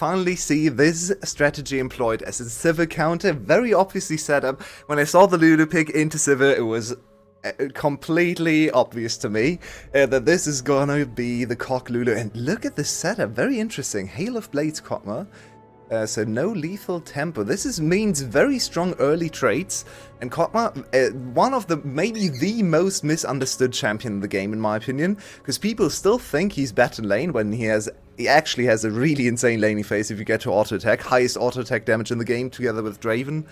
finally see this strategy employed as a Sivir counter, very obviously set up. When I saw the Lulu pick into Sivir, it was completely obvious to me that this is gonna be the Cock Lulu. And look at this setup, very interesting. Hail of Blades Kotma. So no lethal tempo. This means very strong early traits. And Kotma, one of the, maybe the most misunderstood champion in the game, in my opinion. Because people still think he's better lane when he actually has a really insane laning phase if you get to auto attack. Highest auto attack damage in the game together with Draven.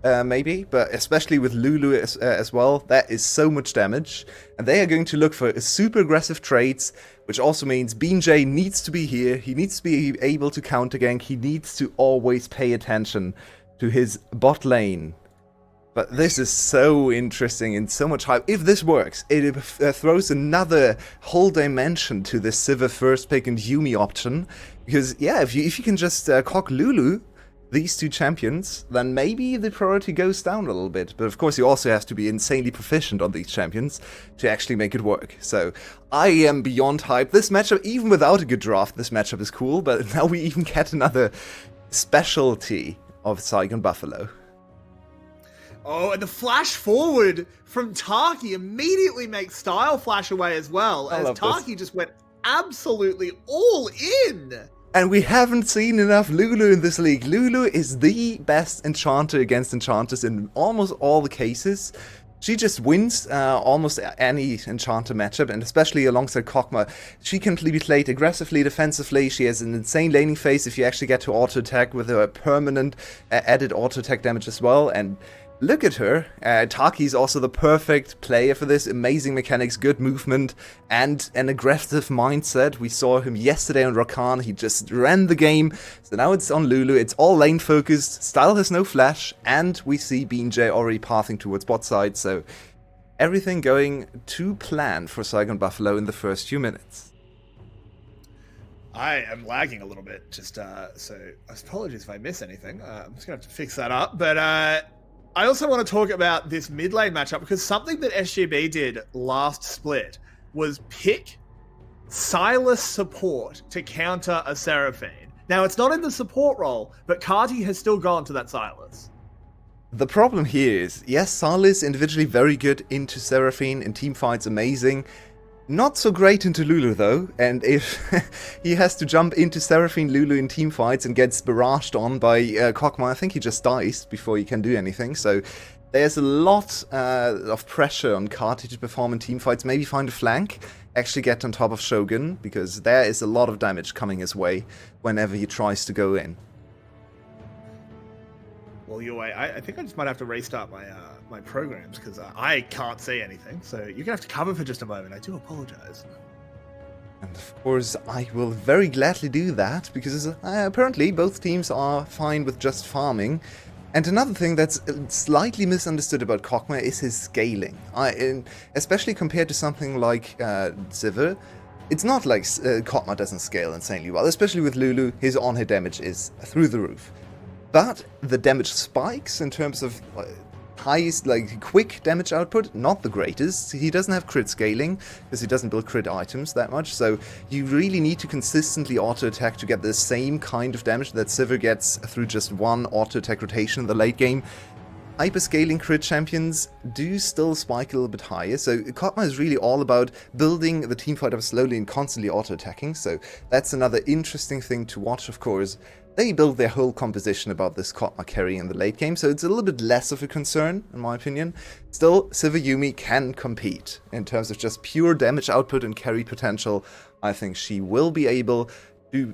Maybe, but especially with Lulu as well, that is so much damage. And they are going to look for super aggressive traits, which also means BeanJ needs to be here, he needs to be able to counter gank, he needs to always pay attention to his bot lane. But this is so interesting and so much hype. If this works, it throws another whole dimension to this Sivir first pick and Yuumi option. Because yeah, if you can just cock Lulu, these two champions, then maybe the priority goes down a little bit. But of course, you also have to be insanely proficient on these champions to actually make it work. So I am beyond hype. This matchup, even without a good draft, this matchup is cool. But now we even get another specialty of Saigon Buffalo. Oh, and the flash forward from Taki immediately makes Style flash away as well, as Taki just went absolutely all in. And we haven't seen enough Lulu in this league. Lulu is the best enchanter against enchanters in almost all the cases. She just wins almost any enchanter matchup, and especially alongside Kog'Maw. She can be played aggressively, defensively. She has an insane laning phase if you actually get to auto attack with her permanent added auto attack damage as well. And look at her. Taki is also the perfect player for this. Amazing mechanics, good movement, and an aggressive mindset. We saw him yesterday on Rakan. He just ran the game. So now it's on Lulu. It's all lane focused. Style has no flash. And we see BeanJ already pathing towards bot side. So everything going to plan for Saigon Buffalo in the first few minutes. I am lagging a little bit. Just so apologies if I miss anything. I'm just going to have to fix that up. But I also want to talk about this mid lane matchup, because something that SGB did last split was pick Sylas support to counter a Seraphine. Now, it's not in the support role, but Carti has still gone to that Sylas. The problem here is, yes, Sylas individually very good into Seraphine, in teamfights amazing. Not so great into Lulu though, and if he has to jump into Seraphine Lulu in teamfights and gets barraged on by Kog'Maw, I think he just dies before he can do anything. So there's a lot of pressure on Carti to perform in teamfights, maybe find a flank, actually get on top of Shogun, because there is a lot of damage coming his way whenever he tries to go in. Well, your way, I think I just might have to restart my programs, because I can't see anything. So you're going to have to cover for just a moment. I do apologize. And of course, I will very gladly do that, because apparently both teams are fine with just farming. And another thing that's slightly misunderstood about Kog'Maw is his scaling. Especially compared to something like Sivir. It's not like Kog'Maw doesn't scale insanely well, especially with Lulu. His on-hit damage is through the roof. But the damage spikes in terms of highest, quick damage output, not the greatest. He doesn't have crit scaling, because he doesn't build crit items that much, so you really need to consistently auto-attack to get the same kind of damage that Sivir gets through just one auto-attack rotation in the late game. Hyper-scaling crit champions do still spike a little bit higher, so Kog'Maw is really all about building the teamfight up slowly and constantly auto-attacking, so that's another interesting thing to watch, of course. They build their whole composition about this Kog'Maw carry in the late game, so it's a little bit less of a concern, in my opinion. Still, Sivir Yuumi can compete in terms of just pure damage output and carry potential. I think she will be able to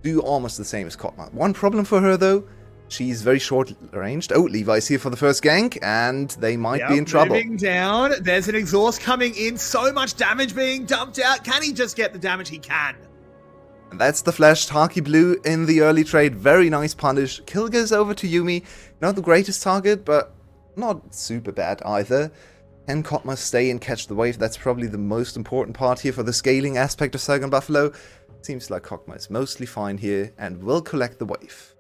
do almost the same as Kog'Maw. One problem for her, though, she's very short-ranged. Oh, Levi's here for the first gank, and they might be in trouble. Moving down, there's an exhaust coming in, so much damage being dumped out. Can he just get the damage he can? And that's the flash. Taki Blue in the early trade. Very nice punish. Kill goes over to Yuumi. Not the greatest target, but not super bad either. Can Kog'Maw stay and catch the wave? That's probably the most important part here for the scaling aspect of Saigon Buffalo. Seems like Kog'Maw is mostly fine here and will collect the wave.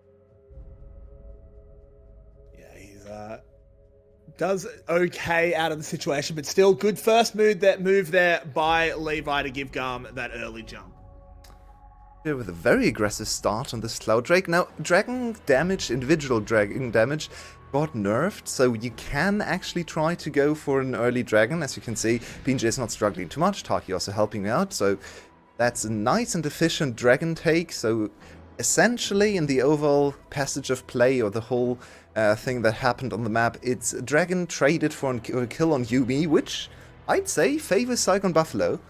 Yeah, he's does okay out of the situation, but still good first move there by Levi to give GAM that early jump. here with a very aggressive start on this Cloud Drake. Now, dragon damage, individual dragon damage, got nerfed, so you can actually try to go for an early dragon. As you can see, BJ is not struggling too much, Taki also helping out, so that's a nice and efficient dragon take. So essentially, in the overall passage of play, or the whole thing that happened on the map, it's a dragon traded for a kill on Yumi, which I'd say favors Saigon Buffalo.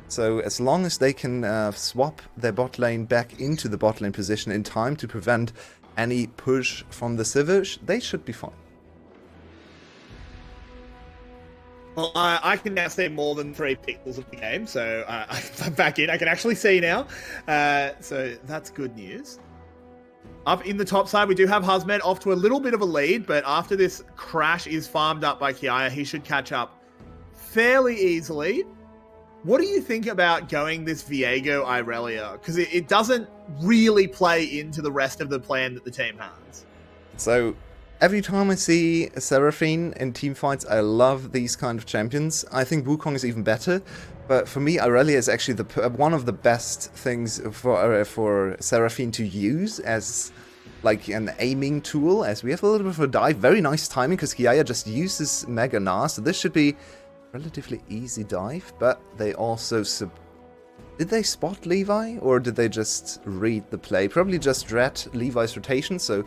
So as long as they can swap their bot lane back into the bot lane position in time to prevent any push from the Sivir, they should be fine. Well, I can now see more than 3 pixels of the game, so I'm back in. I can actually see now, so that's good news. Up in the top side, we do have Husmed off to a little bit of a lead, but after this crash is farmed up by Kiaya, he should catch up fairly easily. What do you think about going this Viego Irelia? Because it doesn't really play into the rest of the plan that the team has. So every time I see a Seraphine in teamfights, I love these kind of champions. I think Wukong is even better, but for me, Irelia is actually one of the best things for Seraphine to use as like an aiming tool, as we have a little bit of a dive. Very nice timing, because Kiaya just uses Mega Gnar, so this should be relatively easy dive, but they also did they spot Levi, or did they just read the play? Probably just read Levi's rotation, so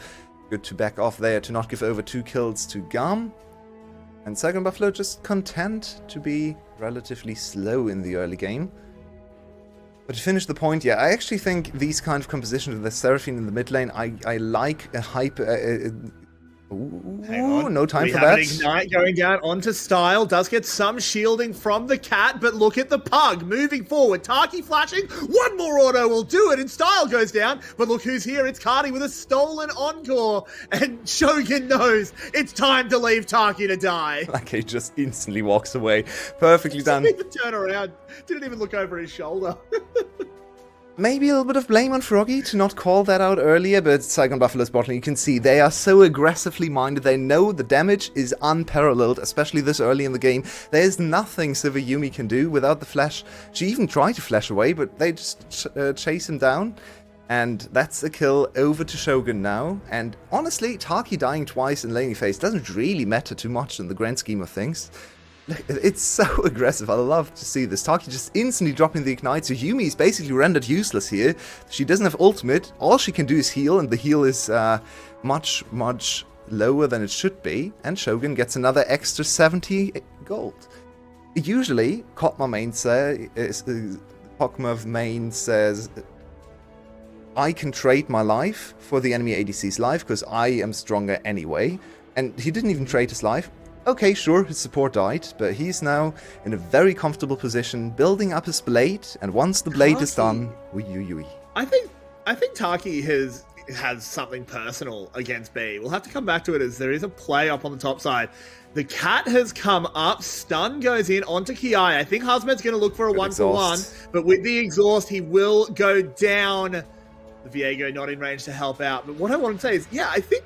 good to back off there to not give over 2 kills to GAM. And Saigon Buffalo just content to be relatively slow in the early game. But to finish the point, yeah, I actually think these kind of compositions with the Seraphine in the mid lane, I like a hyper... Hang on. No time we for have that. An Ignite going down onto Style. Does get some shielding from the cat, but look at the pug moving forward. Taki flashing. One more auto will do it, and Style goes down. But look who's here. It's Cardi with a stolen encore. And Shogun knows it's time to leave Taki to die. Like, he just instantly walks away. Perfectly done. Didn't even turn around. Didn't even look over his shoulder. Maybe a little bit of blame on Froggy to not call that out earlier, but Saigon Buffalo's bot lane, you can see they are so aggressively minded. They know the damage is unparalleled, especially this early in the game. There's nothing Sivir Yumi can do without the flash. She even tried to flash away, but they just chase him down. And that's a kill over to Shogun now. And honestly, Taki dying twice in laning phase doesn't really matter too much in the grand scheme of things. It's so aggressive. I love to see this. Taki just instantly dropping the ignite, so Yumi is basically rendered useless here. She doesn't have ultimate. All she can do is heal, and the heal is much, much lower than it should be. And Shogun gets another extra 70 gold. Usually, Kotma main says, I can trade my life for the enemy ADC's life, because I am stronger anyway. And he didn't even trade his life. Okay, sure, his support died, but he's now in a very comfortable position, building up his blade, and once the blade is done, I think Taki has something personal against B. We'll have to come back to it, as there is a play up on the top side. The cat has come up, stun goes in onto Kiai. I think Husmed's going to look for a 1-for-1, but with the exhaust, he will go down. The Viego not in range to help out. But what I want to say is, yeah, I think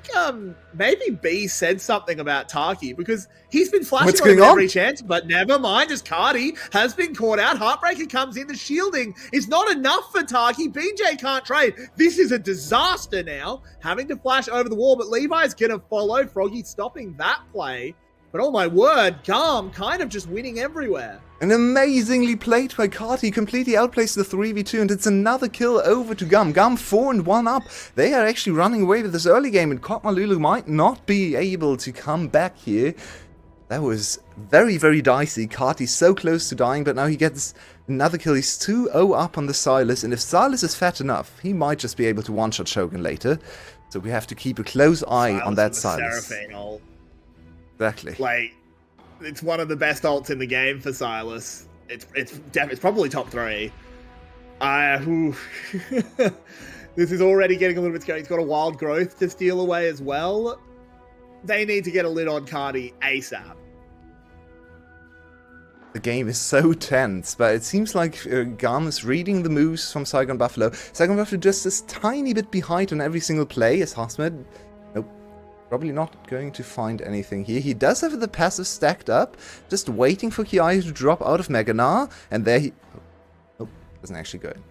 maybe B said something about Taki, because he's been flashing on every chance, but never mind, as Cardi has been caught out. Heartbreaker comes in. The shielding is not enough for Taki. BJ can't trade. This is a disaster now, having to flash over the wall, but Levi's going to follow. Froggy stopping that play. But oh my word, GAM kind of just winning everywhere. And amazingly played by Carti, completely outplays the 3v2, and it's another kill over to GAM. GAM 4-1 up. They are actually running away with this early game, and Kotma Lulu might not be able to come back here. That was very, very dicey. Carti's so close to dying, but now he gets another kill. He's 2-0 up on the Silas, and if Silas is fat enough, he might just be able to one-shot Shogun later. So we have to keep a close eye on that Silas. Exactly. Like, it's one of the best ults in the game for Silas. It's probably top 3. This is already getting a little bit scary. He's got a wild growth to steal away as well. They need to get a lid on Cardi ASAP. The game is so tense, but it seems like GAM is reading the moves from Saigon Buffalo. Saigon Buffalo just a tiny bit behind on every single play, as Hasmed. Probably not going to find anything here. He does have the passive stacked up, just waiting for Kiai to drop out of Mega Gnar, and there he... Oh, doesn't actually go in.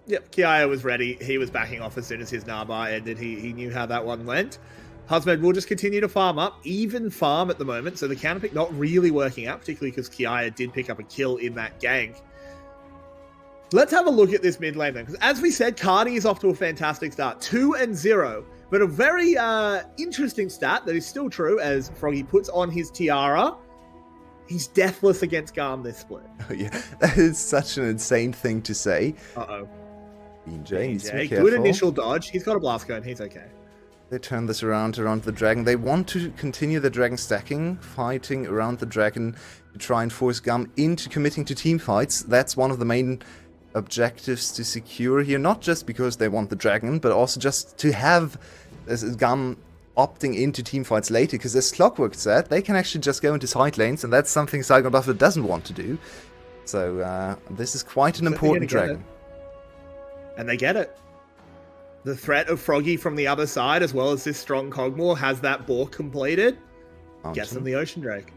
Yep, Kiaya was ready. He was backing off as soon as his Narbar ended. He knew how that one went. Husband will just continue to farm up, even farm at the moment, so the counterpick not really working out, particularly because Kiaya did pick up a kill in that gank. Let's have a look at this mid lane then, because as we said, Cardi is off to a fantastic start, 2-0, but a very interesting stat that is still true as Froggy puts on his tiara. He's deathless against GAM this split. Oh, yeah, that is such an insane thing to say. Uh-oh. BJ needs to be careful. Good initial dodge. He's got a blast cone. He's okay. They turn this around the dragon. They want to continue the dragon stacking, fighting around the dragon to try and force GAM into committing to team fights. That's one of the main objectives to secure here, not just because they want the dragon, but also just to have GAM opting into team fights later, because as Clockwork said, they can actually just go into side lanes, and that's something Saigon Buffalo doesn't want to do. So this is quite an important dragon. And they get it. The threat of Froggy from the other side, as well as this strong Cogmore, has that boar completed. Gets them the Ocean Drake.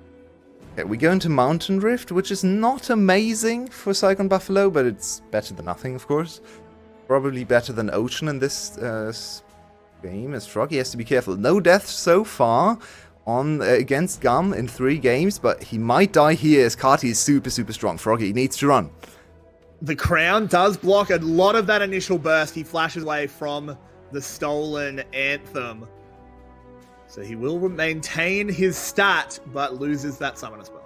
Okay, we go into Mountain Rift, which is not amazing for Saigon Buffalo, but it's better than nothing, of course. Probably better than Ocean in this game, as Froggy has to be careful. No deaths so far on against GAM in 3 games, but he might die here as Kati is super, super strong. Froggy needs to run. The crown does block a lot of that initial burst. He flashes away from the stolen anthem. So he will maintain his stat, but loses that summon as well.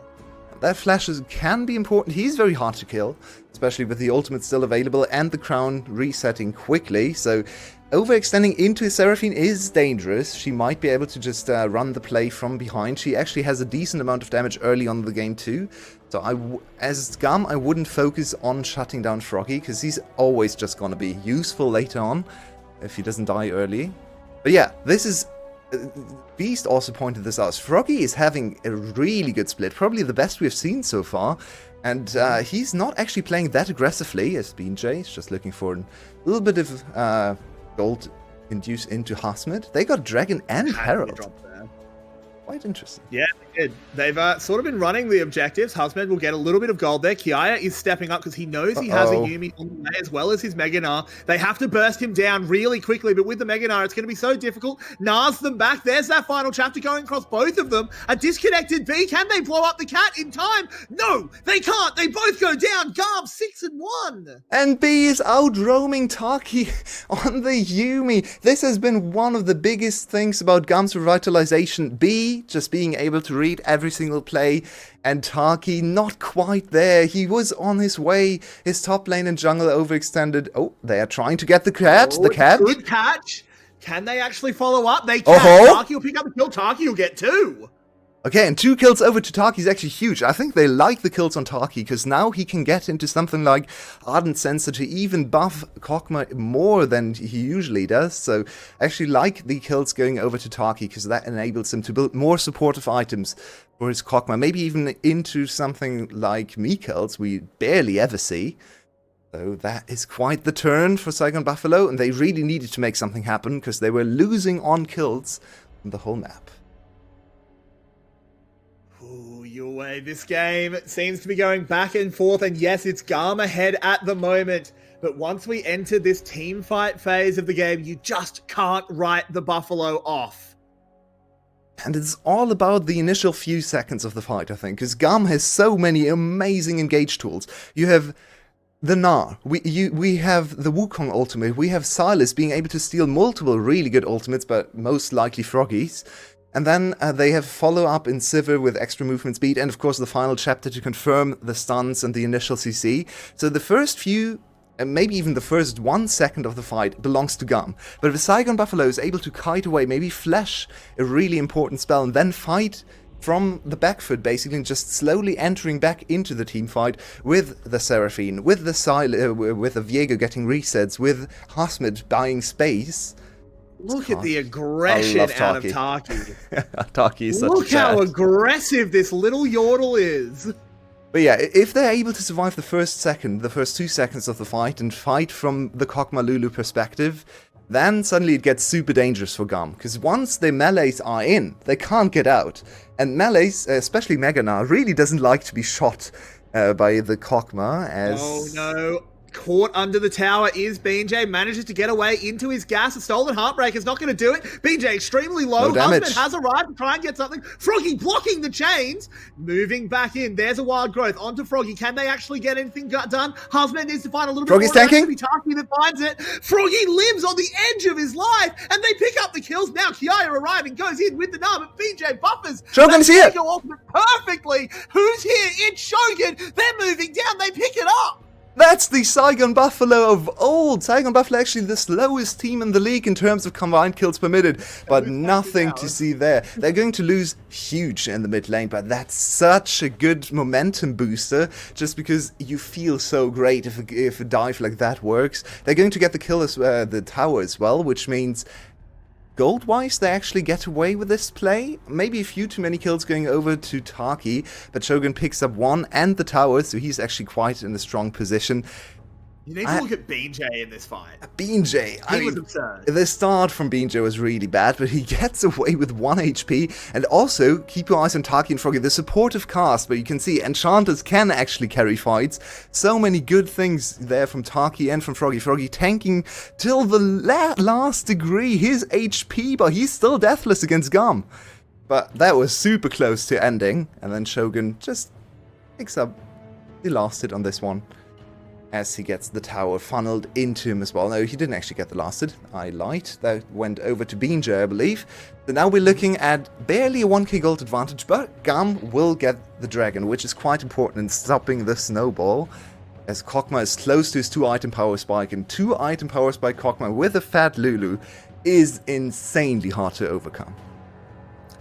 That flashes can be important. He's very hard to kill, especially with the ultimate still available and the crown resetting quickly. So overextending into Seraphine is dangerous. She might be able to just run the play from behind. She actually has a decent amount of damage early on in the game too. So as GAM, I wouldn't focus on shutting down Froggy, because he's always just going to be useful later on if he doesn't die early. But yeah, this is... Beast also pointed this out. Froggy is having a really good split, probably the best we've seen so far. And he's not actually playing that aggressively as BJ. He's just looking for a little bit of gold induced into Hasmid. They got Dragon and Herald. Quite interesting. Yeah, they did. They've sort of been running the objectives. Husband will get a little bit of gold there. Kiaya is stepping up because he knows he has a Yuumi on the way as well as his Mega Gnar. They have to burst him down really quickly, but with the Mega Gnar, it's going to be so difficult. Gnars them back. There's that final chapter going across both of them. A disconnected B. Can they blow up the cat in time? No, they can't. They both go down. GAM 6-1. And B is out roaming Taki on the Yuumi. This has been one of the biggest things about GAM's revitalization. B just being able to read every single play, and Taki not quite there. He was on his way. His top lane and jungle overextended. Oh, they are trying to get the cat. Oh, the cat. Good catch. Can they actually follow up? They can. Taki will pick up the kill. Taki will get 2. Okay, and 2 kills over to Taki is actually huge. I think they like the kills on Taki, because now he can get into something like Ardent Sensor to even buff Kokma more than he usually does. So I actually like the kills going over to Taki, because that enables him to build more supportive items for his Kokma. Maybe even into something like Mikkel's we barely ever see. So that is quite the turn for Saigon Buffalo, and they really needed to make something happen, because they were losing on kills on the whole map. Ooh, your way. This game seems to be going back and forth, and yes, it's GAM ahead at the moment. But once we enter this team fight phase of the game, you just can't write the Buffalo off. And it's all about the initial few seconds of the fight, I think, because GAM has so many amazing engage tools. You have the Gnar, we have the Wukong ultimate, we have Silas being able to steal multiple really good ultimates, but most likely Froggies. And then they have follow-up in Sivir with extra movement speed, and of course the final chapter to confirm the stuns and the initial CC. So the first few, and maybe even the first 1 second of the fight belongs to GAM. But if Saigon Buffalo is able to kite away, maybe flash a really important spell, and then fight from the back foot, basically, and just slowly entering back into the team fight with the Seraphine, with the with the Viego getting resets, with Hasmid buying space. Look at the aggression out of Taki. Taki is such a Look how aggressive this little Yordle is. But yeah, if they're able to survive the first 2 seconds of the fight, and fight from the Kokma Lulu perspective, then suddenly it gets super dangerous for GAM. Because once the melees are in, they can't get out. And melees, especially Mega Gnar, really doesn't like to be shot by the Kokma. Oh no. Caught under the tower is BJ, manages to get away into his gas. A stolen Heartbreak is not going to do it. BJ extremely low. No damage. Husband has arrived to try and get something. Froggy blocking the chains. Moving back in. There's a wild growth onto Froggy. Can they actually get anything done? Husband needs to find a little Froggy's bit more. tanking. Taki that finds it. Froggy lives on the edge of his life, and they pick up the kills. Now Kiaya arriving, goes in with the nub, but BJ buffers. Shogun's here. Perfectly. Who's here? It's Shogun. They're moving down. They pick it up. That's the Saigon Buffalo of old. Saigon Buffalo actually the slowest team in the league in terms of combined kills permitted, but nothing to see there. They're going to lose huge in the mid lane, but that's such a good momentum booster just because you feel so great if a dive like that works. They're going to get the kill as the tower as well, which means gold-wise, they actually get away with this play. Maybe a few too many kills going over to Taki, but Shogun picks up one and the tower, so he's actually quite in a strong position. You need to look at BJ in this fight. BJ, He was absurd. The start from BJ was really bad, but he gets away with 1 HP. And also, keep your eyes on Taki and Froggy, the supportive cast, but you can see enchanters can actually carry fights. So many good things there from Taki and from Froggy. Froggy tanking till the last degree his HP, but he's still deathless against GAM. But that was super close to ending, and then Shogun just picks up the last hit on this one, as he gets the tower funneled into him as well. No, he didn't actually get the last hit. I lied. That went over to Binja, I believe. So now we're looking at barely a 1k gold advantage, but GAM will get the dragon, which is quite important in stopping the snowball, as Kokma is close to his 2-item power spike, and 2-item power spike Kokma with a fat Lulu is insanely hard to overcome.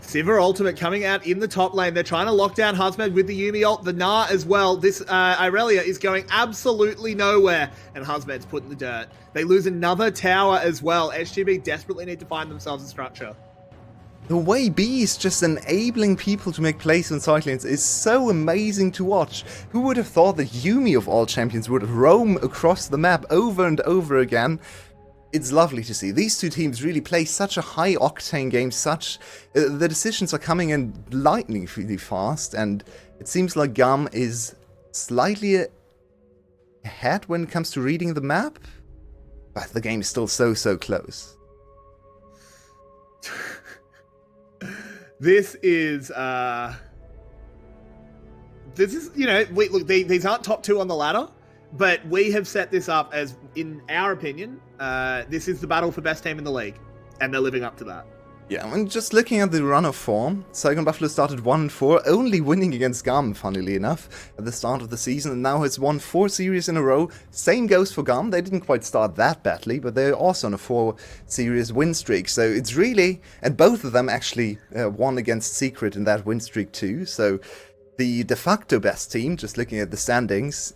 Sivir ultimate coming out in the top lane. They're trying to lock down Husband with the Yuumi ult. The Na as well. This Irelia is going absolutely nowhere. And Husband's put in the dirt. They lose another tower as well. SGB desperately need to find themselves a structure. The way B is just enabling people to make plays on side lanes is so amazing to watch. Who would have thought that Yuumi of all champions would roam across the map over and over again? It's lovely to see. These two teams really play such a high-octane game, the decisions are coming in lightningly fast, and it seems like GAM is slightly ahead when it comes to reading the map, but the game is still so close. This is, you know, look, these aren't top two on the ladder, but we have set this up as, in our opinion, this is the battle for best team in the league, and they're living up to that. Yeah, I mean, just looking at the run of form, Saigon Buffalo started 1-4, only winning against GAM, funnily enough, at the start of the season, and now has won 4 series in a row. Same goes for GAM. They didn't quite start that badly, but they're also on a 4-series win streak. So it's really, and both of them actually won against Secret in that win streak too. So the de facto best team, just looking at the standings,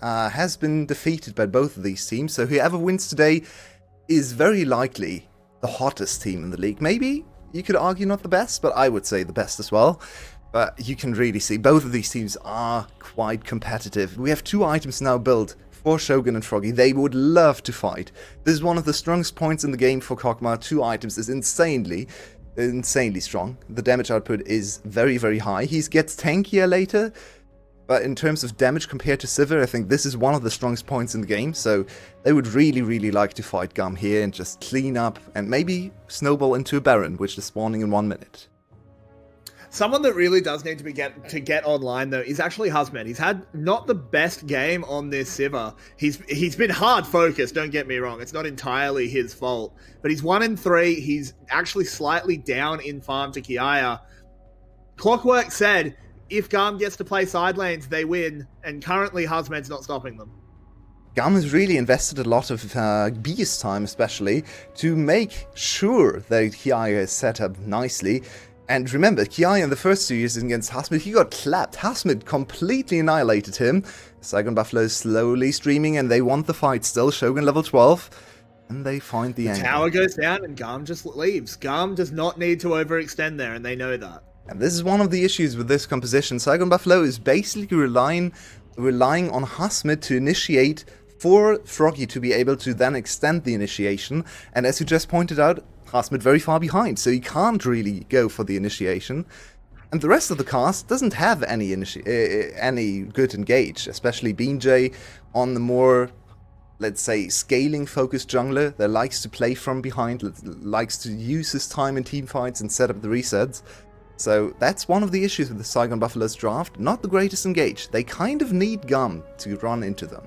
has been defeated by both of these teams. So whoever wins today is very likely the hottest team in the league. Maybe you could argue not the best, but I would say the best as well. But you can really see both of these teams are quite competitive. We have 2 items now built for Shogun and Froggy. They would love to fight. This is one of the strongest points in the game for Kokma. 2 items is insanely strong. The damage output is very high. He gets tankier later, but in terms of damage compared to Sivir, I think this is one of the strongest points in the game, so they would really like to fight GAM here and just clean up and maybe snowball into a Baron, which is spawning in 1 minute. Someone that really does need to get online, though, is actually Husband. He's had not the best game on this Sivir. He's been hard focused, don't get me wrong. It's not entirely his fault. But he's 1-3. He's actually slightly down in farm to Kiaya. Clockwork said, if GAM gets to play side lanes, they win. And currently, Husband's not stopping them. GAM has really invested a lot of B's time, especially, to make sure that Kiaya is set up nicely. And remember, Kiaya in the first series against Hasmid, he got clapped. Hasmid completely annihilated him. Saigon Buffalo is slowly streaming, and they want the fight still. Shogun level 12, and they find the angle. Tower goes down, and GAM just leaves. GAM does not need to overextend there, and they know that. And this is one of the issues with this composition. Saigon Buffalo is basically relying on Hasmid to initiate for Froggy to be able to then extend the initiation. And as you just pointed out, Hasmid very far behind, so he can't really go for the initiation. And the rest of the cast doesn't have any good engage, especially BJ on the more let's say, scaling-focused jungler that likes to play from behind, likes to use his time in teamfights and set up the resets. So that's one of the issues with the Saigon Buffaloes draft. Not the greatest engaged. They kind of need GAM to run into them.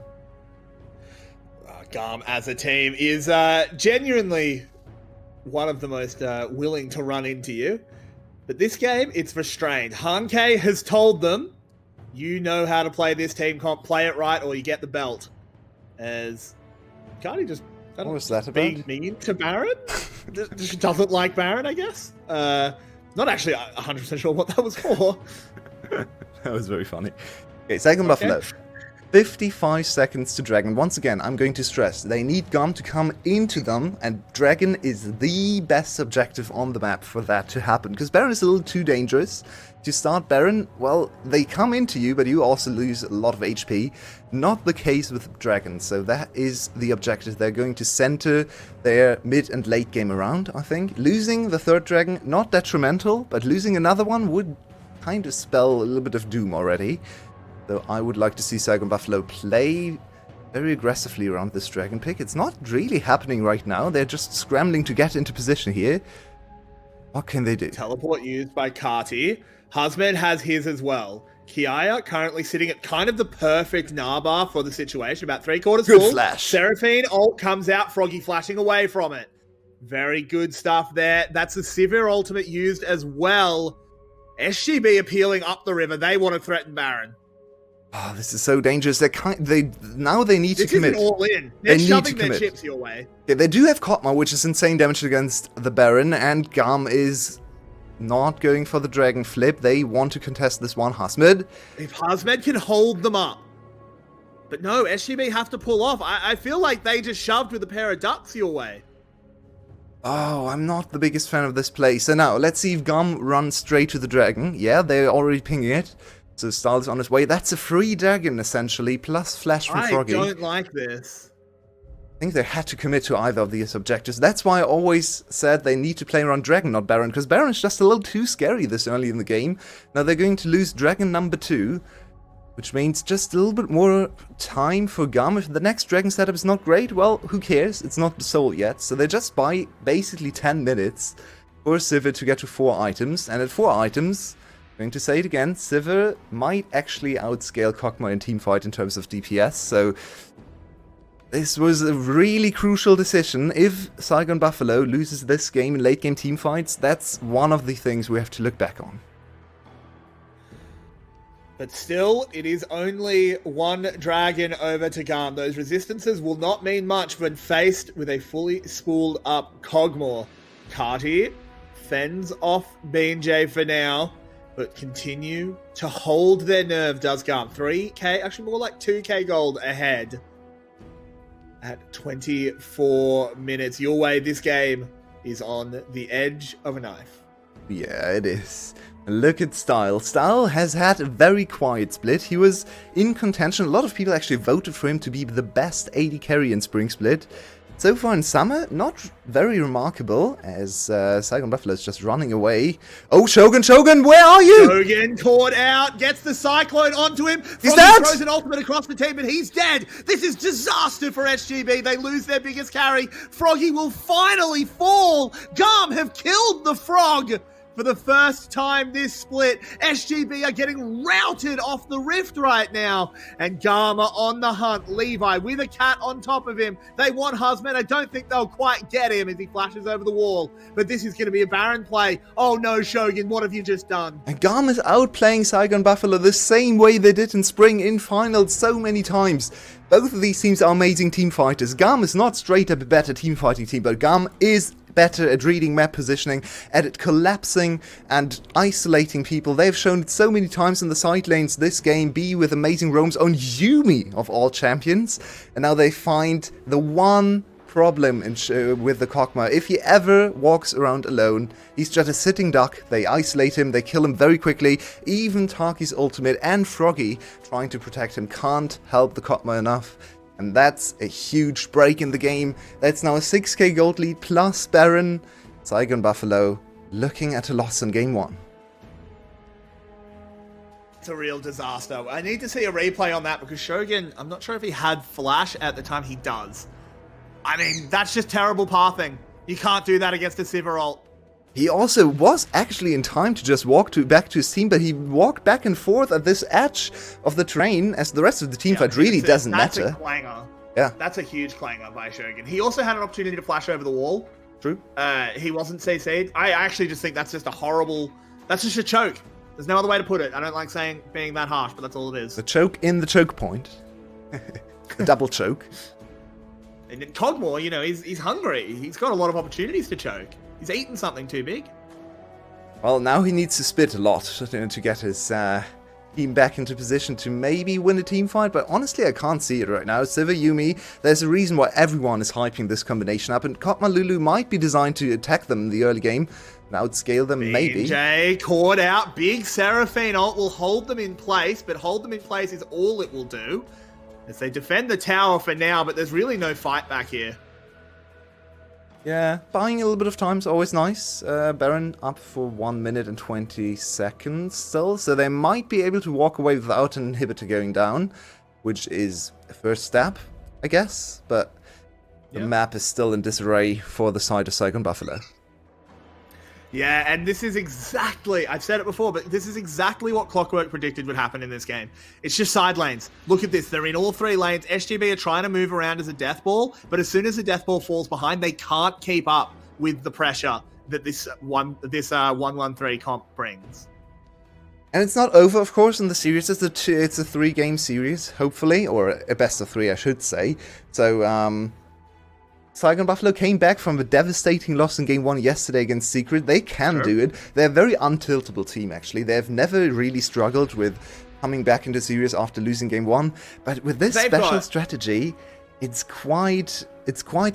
GAM as a team is genuinely one of the most willing to run into you. But this game, it's restrained. Hanke has told them, you know how to play this team comp, play it right or you get the belt. As Cardi just what was that about? being mean to Baron? She doesn't like Baron, I guess. Not actually 100% sure what that was for. That was very funny. Okay, Saigon Buffalo. 55 seconds to Dragon. Once again, I'm going to stress, they need GAM to come into them, and Dragon is the best objective on the map for that to happen, because Baron is a little too dangerous. To start Baron, well, they come into you, but you also lose a lot of HP. Not the case with Dragon, so that is the objective. They're going to center their mid and late game around, I think. Losing the third Dragon, not detrimental, but losing another one would kind of spell a little bit of doom already. So I would like to see Saigon Buffalo play very aggressively around this Dragon pick. It's not really happening right now. They're just scrambling to get into position here. What can they do? Teleport used by Carti. Husband has his as well. Kiaya currently sitting at kind of the perfect Narbar for the situation. About 3/4 Good full. flash. Seraphine ult comes out. Froggy flashing away from it. Very good stuff there. That's a Sivir ultimate used as well. SGB appealing up the river. They want to threaten Baron. Oh, this is so dangerous. Now they need to commit. This isn't all in. They're shoving their chips your way. Yeah, they do have Kotma, which is insane damage against the Baron, and GAM is not going for the Dragon flip. They want to contest this one. Hasmed. If Hasmed can hold them up. But no, SGB have to pull off. I feel like they just shoved with a pair of ducks your way. Oh, I'm not the biggest fan of this play. So now, let's see if GAM runs straight to the Dragon. Yeah, they're already pinging it. So Stahl is on his way. That's a free Dragon, essentially, plus flash from Froggy. I don't like this. I think they had to commit to either of these objectives. That's why I always said they need to play around Dragon, not Baron, because Baron is just a little too scary this early in the game. Now they're going to lose Dragon number 2, which means just a little bit more time for GAM. If the next Dragon setup is not great, well, who cares? It's not sold yet. So they just buy basically 10 minutes for Sivir to get to 4 items, and at 4 items... Going to say it again, Sivir might actually outscale Kog'Maw in teamfight in terms of DPS, so this was a really crucial decision. If Saigon Buffalo loses this game in late game teamfights, that's one of the things we have to look back on. But still, it is only one Dragon over to GAM. Those resistances will not mean much when faced with a fully spooled up Kog'Maw. Carti fends off BJ for now. But continue to hold their nerve, does GAM. 3k, actually more like 2k gold ahead at 24 minutes. Your way, this game is on the edge of a knife. Yeah, it is. Look at Style. Style has had a very quiet split. He was in contention. A lot of people actually voted for him to be the best AD carry in Spring Split. So far in summer, not very remarkable, as Saigon Buffalo is just running away. Oh, Shogun, where are you? Shogun caught out, gets the Cyclone onto him. He's dead! Throws an ultimate across the team, but he's dead. This is disaster for SGB. They lose their biggest carry. Froggy will finally fall. GAM have killed the Frog. For the first time this split, SGB are getting routed off the rift right now. And GAM are on the hunt. Levi with a cat on top of him. They want Husband. I don't think they'll quite get him as he flashes over the wall. But this is going to be a Baron play. Oh no, Shogun, what have you just done? And GAM is outplaying Saigon Buffalo the same way they did in spring in finals so many times. Both of these teams are amazing team fighters. GAM is not straight up a better team fighting team, but GAM is better at reading map positioning, at collapsing and isolating people. They've shown it so many times in the side lanes this game, be with amazing roams on Yumi of all champions, and now they find the one problem with the Kog'Maw. If he ever walks around alone, he's just a sitting duck. They isolate him, they kill him very quickly. Even Taki's ultimate and Froggy trying to protect him can't help the Kog'Maw enough. And that's a huge break in the game. That's now a 6k gold lead plus Baron. Saigon Buffalo looking at a loss in game 1. It's a real disaster. I need to see a replay on that because Shogun, I'm not sure if he had flash at the time. He does. I mean, that's just terrible pathing. You can't do that against a Sivir ult. He also was actually in time to just walk back to his team, but he walked back and forth at this edge of the train as the rest of the team fight really doesn't matter. That's a clanger. Yeah. That's a huge clanger by Shogun. He also had an opportunity to flash over the wall. True. He wasn't CC'd. I actually just think that's just a horrible... That's just a choke. There's no other way to put it. I don't like being that harsh, but that's all it is. The choke in the choke point. The double choke. And Cogmore, he's hungry. He's got a lot of opportunities to choke. He's eaten something too big. Well, now he needs to spit a lot to get his team back into position to maybe win a team fight, but honestly, I can't see it right now. Sivir, Yuumi, there's a reason why everyone is hyping this combination up, and Kotma Lulu might be designed to attack them in the early game and outscale them, maybe. BJ caught out. Big Seraphine ult will hold them in place, but hold them in place is all it will do. As they defend the tower for now, but there's really no fight back here. Yeah, buying a little bit of time is always nice. Baron up for 1 minute and 20 seconds still, so they might be able to walk away without an inhibitor going down, which is a first step, I guess, but the map is still in disarray for the side of Saigon Buffalo. Yeah, and this is exactly, I've said it before, but this is exactly what Clockwork predicted would happen in this game. It's just side lanes. Look at this. They're in all 3 lanes. SGB are trying to move around as a death ball, but as soon as the death ball falls behind, they can't keep up with the pressure that this 1-1-3 comp brings. And it's not over, of course, in the series. It's a 3-game series, hopefully, or a best of 3, I should say. So, Saigon Buffalo came back from a devastating loss in Game 1 yesterday against Secret. They can do it. They're a very untiltable team, actually. They've never really struggled with coming back into series after losing Game 1. But with this special strategy, it's quite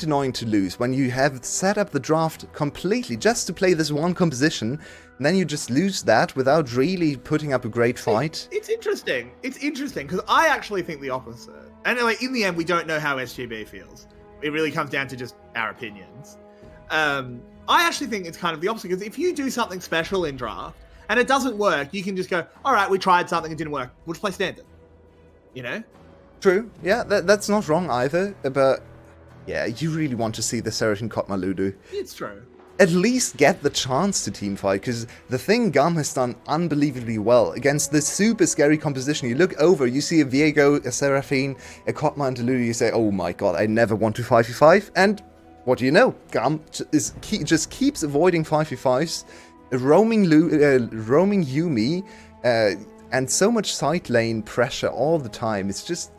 annoying to lose when you have set up the draft completely just to play this one composition, and then you just lose that without really putting up a great fight. It's interesting. It's interesting, because I actually think the opposite. And in the end, we don't know how SGB feels. It really comes down to just our opinions. I actually think it's kind of the opposite, because if you do something special in draft and it doesn't work, you can just go, all right, we tried something, it didn't work. We'll just play standard. True. Yeah, that's not wrong either. But yeah, you really want to see the Seraphine Kotma Lulu. It's true. At least get the chance to teamfight, because the thing GAM has done unbelievably well against this super scary composition. You look over, you see a Viego, a Seraphine, a Kotma, and a Lulu, you say, oh my god, I never want to 5v5, and what do you know? GAM just keeps avoiding 5v5s, roaming Yuumi, and so much side lane pressure all the time. It's just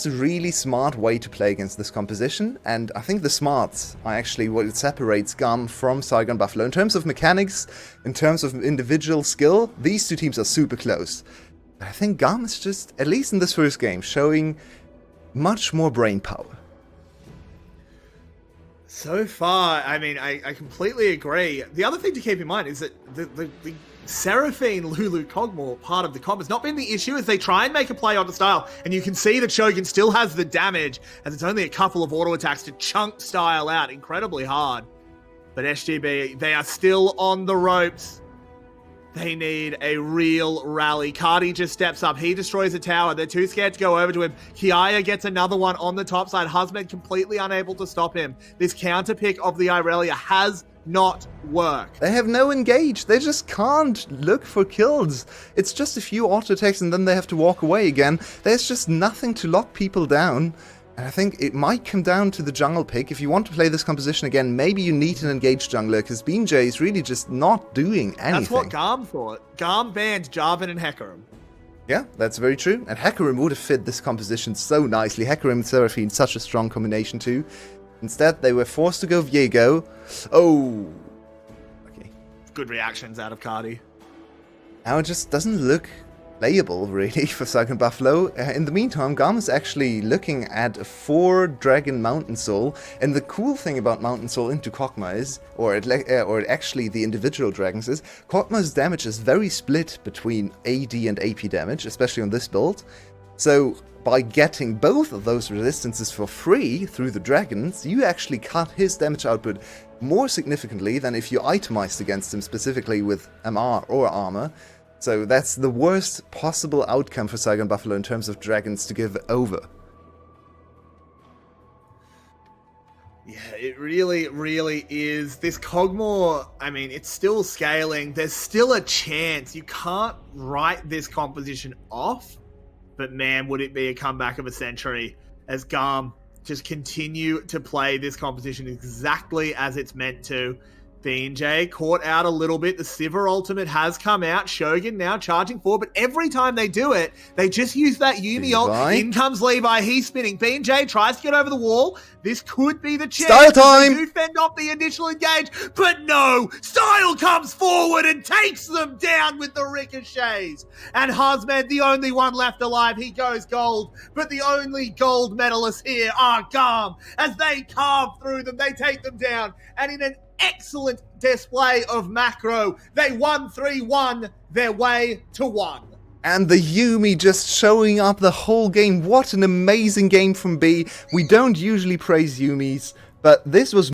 a really smart way to play against this composition, and I think the smarts are actually what separates GAM from Saigon Buffalo. In terms of mechanics, in terms of individual skill, these two teams are super close. But I think GAM is just, at least in this first game, showing much more brain power. So far, I mean, I completely agree. The other thing to keep in mind is that the Seraphine Lulu Cogmore part of the comp has not been the issue as they try and make a play onto Style, and you can see that Shogun still has the damage as it's only a couple of auto attacks to chunk Style out incredibly hard. But SGB, they are still on the ropes. They need a real rally. Cardi just steps up. He destroys a tower. They're too scared to go over to him. Kiaya gets another one on the top side. Husband completely unable to stop him. This counter pick of the Irelia has not worked. They have no engage. They just can't look for kills. It's just a few auto attacks and then they have to walk away again. There's just nothing to lock people down. And I think it might come down to the jungle pick. If you want to play this composition again, maybe you need an engaged jungler, because BJ is really just not doing anything. That's what GAM thought. GAM banned Jarvan and Hecarim. Yeah, that's very true. And Hecarim would have fit this composition so nicely. Hecarim and Seraphine, such a strong combination too. Instead, they were forced to go Viego. Oh. Okay. Good reactions out of Cardi. Now it just doesn't look playable, really, for Saigon Buffalo. In the meantime, GAM is actually looking at a 4-dragon Mountain Soul, and the cool thing about Mountain Soul into Kog'Maw is, or actually the individual dragons is, Kog'Maw's damage is very split between AD and AP damage, especially on this build. So by getting both of those resistances for free through the dragons, you actually cut his damage output more significantly than if you itemized against him specifically with MR or armor. So that's the worst possible outcome for Saigon Buffalo in terms of dragons to give over. Yeah, it really, really is. This Cogmore, I mean, it's still scaling. There's still a chance. You can't write this composition off. But man, would it be a comeback of a century as GAM just continue to play this composition exactly as it's meant to. BJ caught out a little bit. The Sivir ultimate has come out. Shogun now charging forward, but every time they do it, they just use that Yuumi ult. In comes Levi. He's spinning. BJ tries to get over the wall. This could be the chance. Style time! They do fend off the initial engage, but no! Style comes forward and takes them down with the ricochets. And Hazmed, the only one left alive, he goes gold. But the only gold medalists here are GAM. As they carve through them, they take them down. And in an excellent display of macro, they 1-3-1 their way to 1. And the Yuumi just showing up the whole game. What an amazing game from B. We don't usually praise Yuumis, but this was